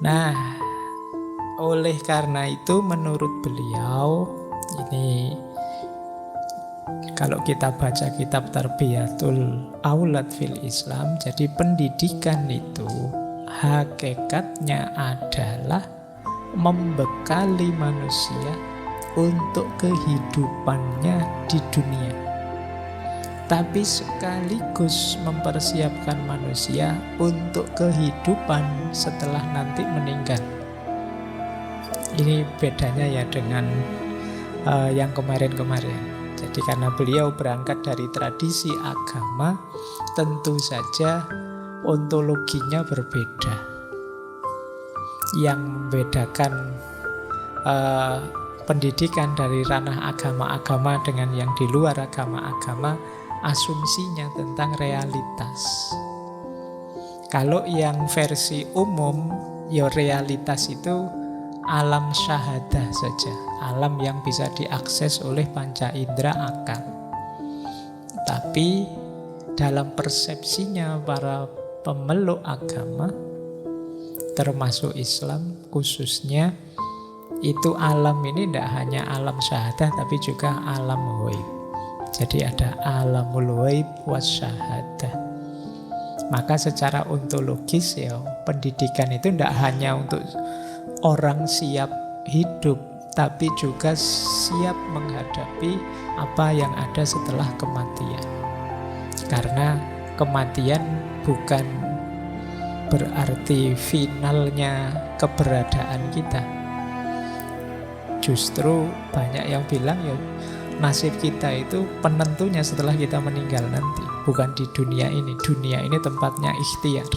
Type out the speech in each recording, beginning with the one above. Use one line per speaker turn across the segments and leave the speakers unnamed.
Nah, oleh karena itu menurut beliau, ini kalau kita baca kitab Tarbiyatul Aulad fil Islam, jadi pendidikan itu hakikatnya adalah membekali manusia untuk kehidupannya di dunia, tapi sekaligus mempersiapkan manusia untuk kehidupan setelah nanti meninggal. Ini bedanya ya dengan yang kemarin-kemarin. Jadi karena beliau berangkat dari tradisi agama, tentu saja ontologinya berbeda. Yang membedakan pendidikan dari ranah agama-agama dengan yang di luar agama-agama, asumsinya tentang realitas. Kalau yang versi umum, ya realitas itu alam syahadah saja, alam yang bisa diakses oleh panca indera akal. Tapi dalam persepsinya para pemeluk agama, termasuk Islam khususnya, itu alam ini tidak hanya alam syahadah tapi juga alam ghaib. Jadi ada alamul ghaib was syahadah. Maka secara ontologis ya, pendidikan itu tidak hanya untuk orang siap hidup, tapi juga siap menghadapi apa yang ada setelah kematian. Karena kematian bukan berarti finalnya keberadaan kita. Justru banyak yang bilang ya nasib kita itu penentunya setelah kita meninggal nanti, bukan di dunia ini. Dunia ini tempatnya ikhtiar.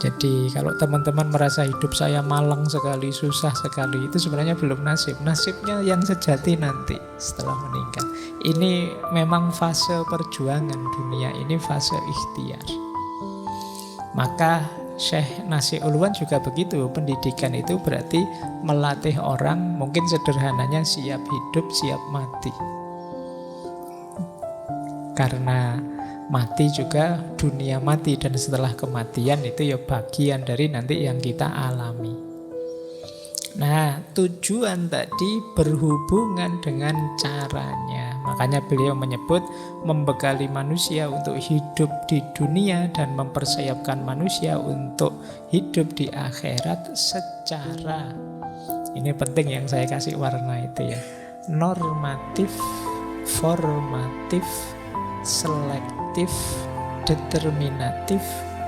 Jadi kalau teman-teman merasa hidup saya malang sekali, susah sekali, itu sebenarnya belum nasib. Nasibnya yang sejati nanti setelah meninggal. Ini memang fase perjuangan, dunia ini fase ikhtiar. Maka Syekh Nasi Ulwan juga begitu. Pendidikan itu berarti melatih orang, mungkin sederhananya siap hidup, siap mati. Karena mati juga dunia mati, dan setelah kematian itu ya bagian dari nanti yang kita alami. Nah, tujuan tadi berhubungan dengan caranya. Makanya beliau menyebut membekali manusia untuk hidup di dunia dan mempersiapkan manusia untuk hidup di akhirat secara, ini penting yang saya kasih warna itu ya, normatif, formatif, selektif, determinatif,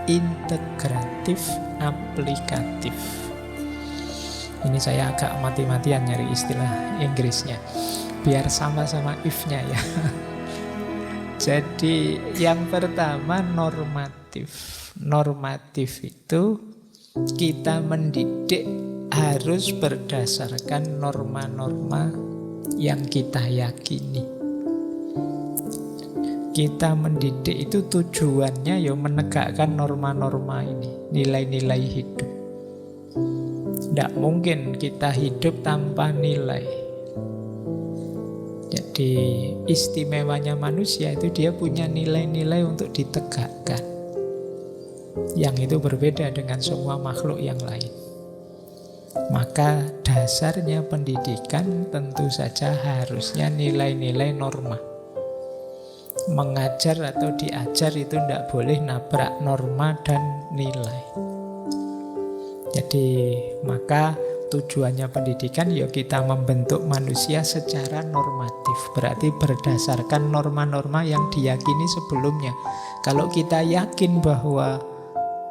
integratif, aplikatif. Ini saya agak mati-matian nyari istilah Inggrisnya biar sama-sama if-nya ya. Jadi yang pertama normatif. Normatif itu kita mendidik harus berdasarkan norma-norma yang kita yakini. Kita mendidik itu tujuannya ya menegakkan norma-norma ini, nilai-nilai hidup. Tidak mungkin kita hidup tanpa nilai. Jadi istimewanya manusia itu dia punya nilai-nilai untuk ditegakkan, yang itu berbeda dengan semua makhluk yang lain. Maka dasarnya pendidikan tentu saja harusnya nilai-nilai norma. Mengajar atau diajar itu tidak boleh nabrak norma dan nilai. Jadi maka tujuannya pendidikan ya kita membentuk manusia secara normatif. Berarti berdasarkan norma-norma yang diyakini sebelumnya. Kalau kita yakin bahwa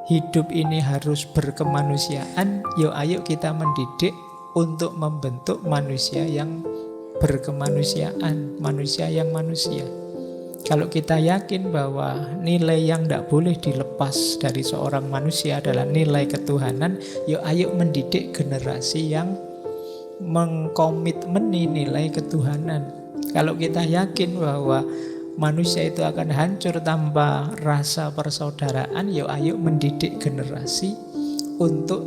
hidup ini harus berkemanusiaan, ya ayo kita mendidik untuk membentuk manusia yang berkemanusiaan, manusia yang manusia. Kalau kita yakin bahwa nilai yang tidak boleh dilepas dari seorang manusia adalah nilai ketuhanan, yuk ayo mendidik generasi yang mengkomitmeni nilai ketuhanan. Kalau kita yakin bahwa manusia itu akan hancur tanpa rasa persaudaraan, yuk ayo mendidik generasi untuk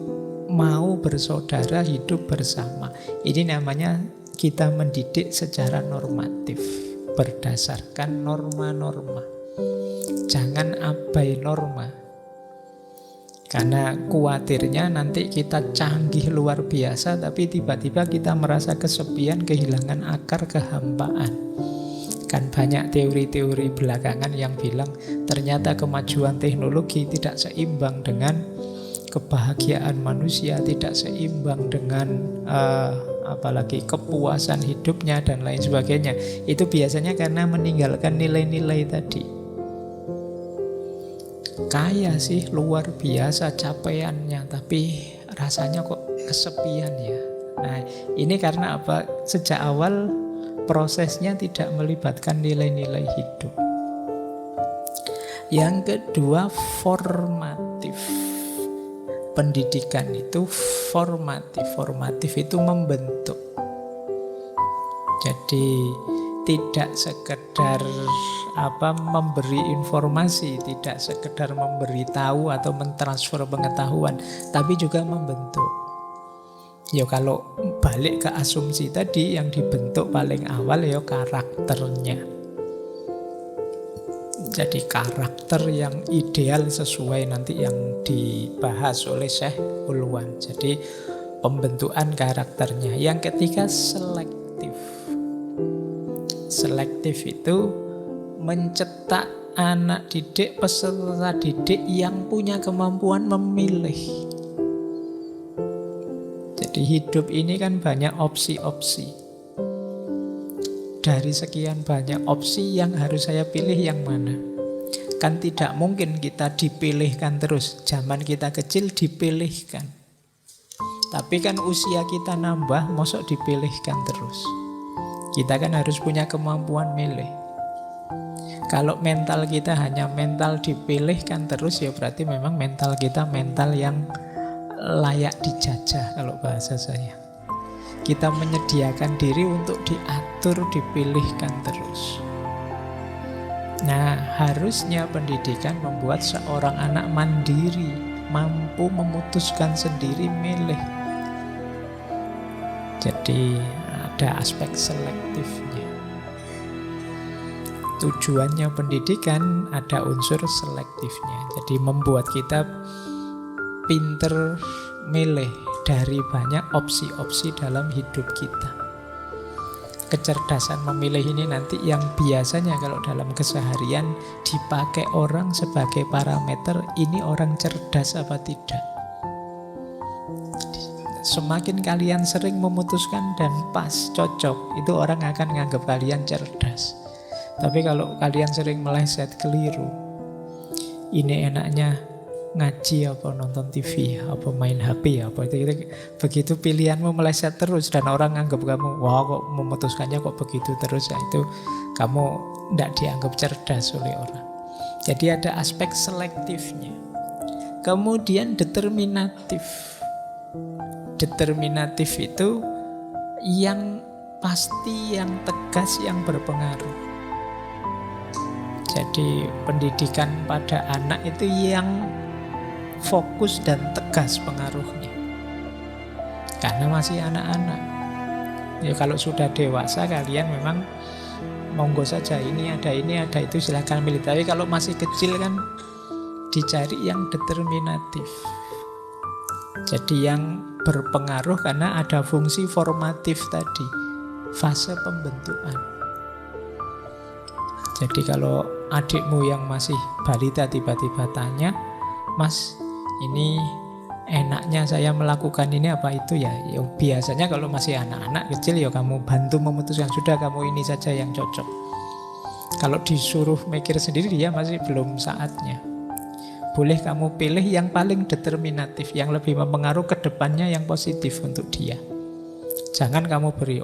mau bersaudara, hidup bersama. Ini namanya kita mendidik secara normatif, berdasarkan norma-norma. Jangan abai norma. Karena khawatirnya nanti kita canggih luar biasa, tapi tiba-tiba kita merasa kesepian, kehilangan akar, kehampaan. Kan banyak teori-teori belakangan yang bilang ternyata kemajuan teknologi tidak seimbang dengan kebahagiaan manusia, tidak seimbang dengan apalagi kepuasan hidupnya dan lain sebagainya. Itu biasanya karena meninggalkan nilai-nilai tadi. Kaya sih, luar biasa capaiannya, tapi rasanya kok kesepian ya. Nah, ini karena apa? Sejak awal prosesnya tidak melibatkan nilai-nilai hidup. Yang kedua, formatif. Pendidikan itu formatif. Formatif itu membentuk. Jadi tidak sekedar memberi informasi, tidak sekedar memberi tahu atau mentransfer pengetahuan, tapi juga membentuk. Ya kalau balik ke asumsi tadi, yang dibentuk paling awal ya karakternya. Jadi karakter yang ideal sesuai nanti yang dibahas oleh Syekh Ulwan. Jadi pembentukan karakternya. Yang ketiga, selektif. Selektif itu mencetak anak didik, peserta didik yang punya kemampuan memilih. Jadi hidup ini kan banyak opsi-opsi. Dari sekian banyak opsi, yang harus saya pilih yang mana? Kan tidak mungkin kita dipilihkan terus. Zaman kita kecil dipilihkan. Tapi kan usia kita nambah, mosok dipilihkan terus. Kita kan harus punya kemampuan milih. Kalau mental kita hanya mental dipilihkan terus, ya berarti memang mental kita mental yang layak dijajah kalau bahasa saya. Kita menyediakan diri untuk diatur, dipilihkan terus. Nah, harusnya pendidikan membuat seorang anak mandiri, mampu memutuskan sendiri, milih. Jadi ada aspek selektifnya. Tujuannya pendidikan ada unsur selektifnya. Jadi membuat kita pinter milih dari banyak opsi-opsi dalam hidup kita. Kecerdasan memilih ini nanti yang biasanya kalau dalam keseharian dipakai orang sebagai parameter, ini orang cerdas apa tidak. Semakin kalian sering memutuskan dan pas, cocok, itu orang akan menganggap kalian cerdas. Tapi kalau kalian sering meleset, keliru, ini enaknya ngaji apa nonton TV apa main HP apa itu, begitu pilihanmu meleset terus dan orang anggap kamu wah kok memutuskannya kok begitu terus, ya itu kamu tidak dianggap cerdas oleh orang. Jadi ada aspek selektifnya. Kemudian determinatif. Determinatif itu yang pasti, yang tegas, yang berpengaruh. Jadi pendidikan pada anak itu yang fokus dan tegas pengaruhnya. Karena masih anak-anak. Ya kalau sudah dewasa kalian memang monggo saja, ini ada itu, silakan milih. Tapi kalau masih kecil kan dicari yang determinatif. Jadi yang berpengaruh karena ada fungsi formatif tadi, fase pembentukan. Jadi kalau adikmu yang masih balita tiba-tiba tanya, "Mas, ini enaknya saya melakukan ini apa itu ya?" Ya biasanya kalau masih anak-anak kecil ya kamu bantu memutuskan, sudah kamu ini saja yang cocok. Kalau disuruh mikir sendiri dia masih belum saatnya. Boleh kamu pilih yang paling determinatif, yang lebih mempengaruhi ke depannya, yang positif untuk dia. Jangan kamu beri,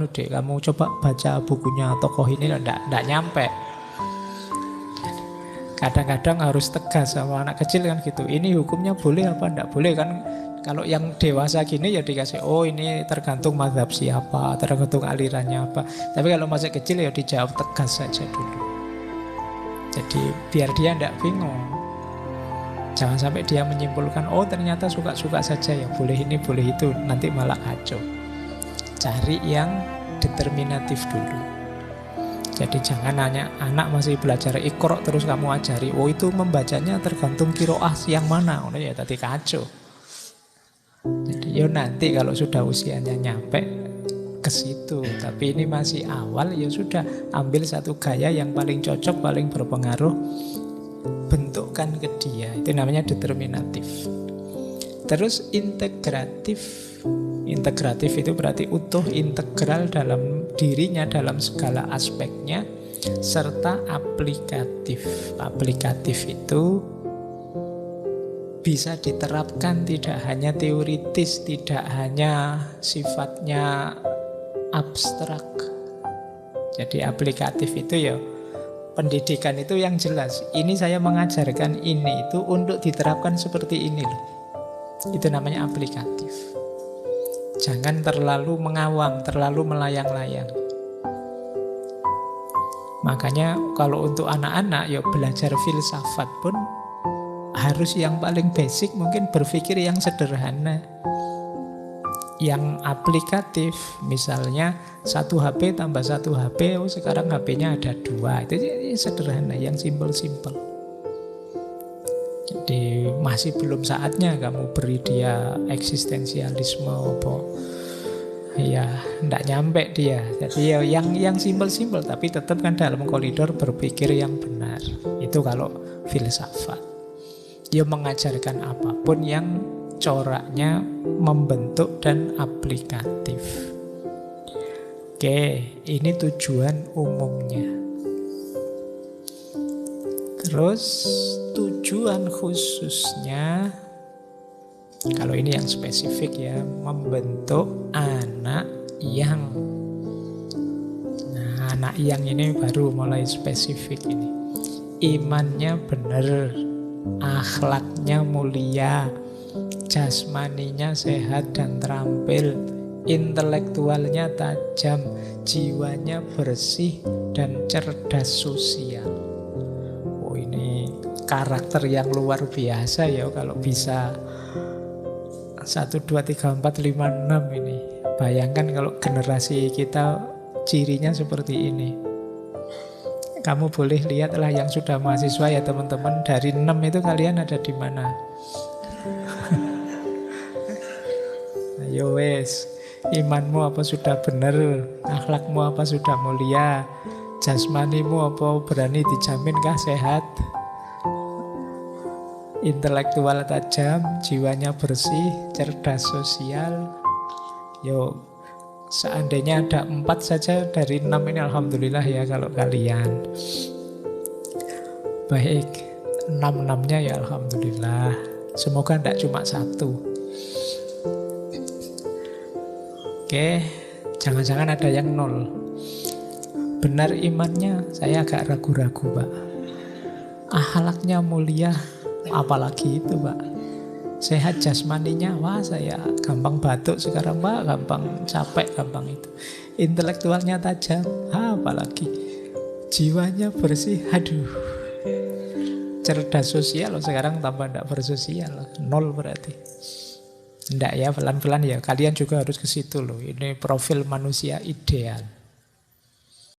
dek, kamu coba baca bukunya tokoh ini, enggak nyampe. Kadang-kadang harus tegas sama anak kecil kan gitu. Ini hukumnya boleh apa enggak boleh kan. Kalau yang dewasa gini ya dikasih, ini tergantung mazhab siapa, tergantung alirannya apa. Tapi kalau masih kecil ya dijawab tegas saja dulu. Jadi biar dia enggak bingung. Jangan sampai dia menyimpulkan, ternyata suka-suka saja ya, boleh ini boleh itu, nanti malah kacau. Cari yang determinatif dulu. Jadi jangan hanya anak masih belajar Iqra terus kamu ajari, oh itu membacanya tergantung qiraah yang mana, oh ya tadi kacau. Jadi yo nanti kalau sudah usianya nyampe ke situ, tapi ini masih awal, ya sudah ambil satu gaya yang paling cocok, paling berpengaruh, bentukkan ke dia. Itu namanya determinatif. Terus integratif. Integratif itu berarti utuh, integral dalam dirinya, dalam segala aspeknya, serta aplikatif. Aplikatif itu bisa diterapkan, tidak hanya teoritis, tidak hanya sifatnya abstrak. Jadi aplikatif itu ya pendidikan itu yang jelas. Ini saya mengajarkan ini itu untuk diterapkan seperti ini loh. Itu namanya aplikatif. Jangan terlalu mengawang, terlalu melayang-layang. Makanya kalau untuk anak-anak ya belajar filsafat pun harus yang paling basic, mungkin berpikir yang sederhana. Yang aplikatif, misalnya 1 HP tambah 1 HP, oh sekarang HP-nya ada 2. Itu sederhana, yang simple-simple. Jadi masih belum saatnya kamu beri dia eksistensialisme apa. Ya, ndak nyampe dia. Jadi ya yang simpel-simpel, tapi tetap kan dalam koridor berpikir yang benar. Itu kalau filsafat. Dia mengajarkan apapun yang coraknya membentuk dan aplikatif. Oke, ini tujuan umumnya. Terus tujuan khususnya, kalau ini yang spesifik ya, membentuk anak yang. Nah, anak yang ini baru mulai spesifik ini. Imannya benar, akhlaknya mulia, jasmaninya sehat dan terampil, intelektualnya tajam, jiwanya bersih dan cerdas sosial. Oh, ini karakter yang luar biasa ya kalau bisa 1, 2, 3, 4, 5, 6 ini. Bayangkan kalau generasi kita cirinya seperti ini. Kamu boleh lihatlah yang sudah mahasiswa ya teman-teman, dari 6 itu kalian ada di mana? Ayo wes, imanmu apa sudah benar, akhlakmu apa sudah mulia, jasmanimu apa berani dijaminkah sehat, intelektual tajam, jiwanya bersih, cerdas sosial. Yo, seandainya ada 4 saja dari 6 ini alhamdulillah ya kalau kalian. Baik, 6-6-nya ya alhamdulillah. Semoga tidak cuma 1. Oke, jangan-jangan ada yang 0. Benar imannya, saya agak ragu-ragu Pak. Akhlaknya mulia, apalagi itu Pak. Sehat jasmaninya, wah saya gampang batuk sekarang Pak, gampang capek, gampang itu. Intelektualnya tajam, apalagi. Jiwanya bersih, aduh. Cerdas sosial, sekarang tambah tidak bersosial, 0 berarti. Tidak ya, pelan-pelan ya. Kalian juga harus ke situ loh. Ini profil manusia ideal.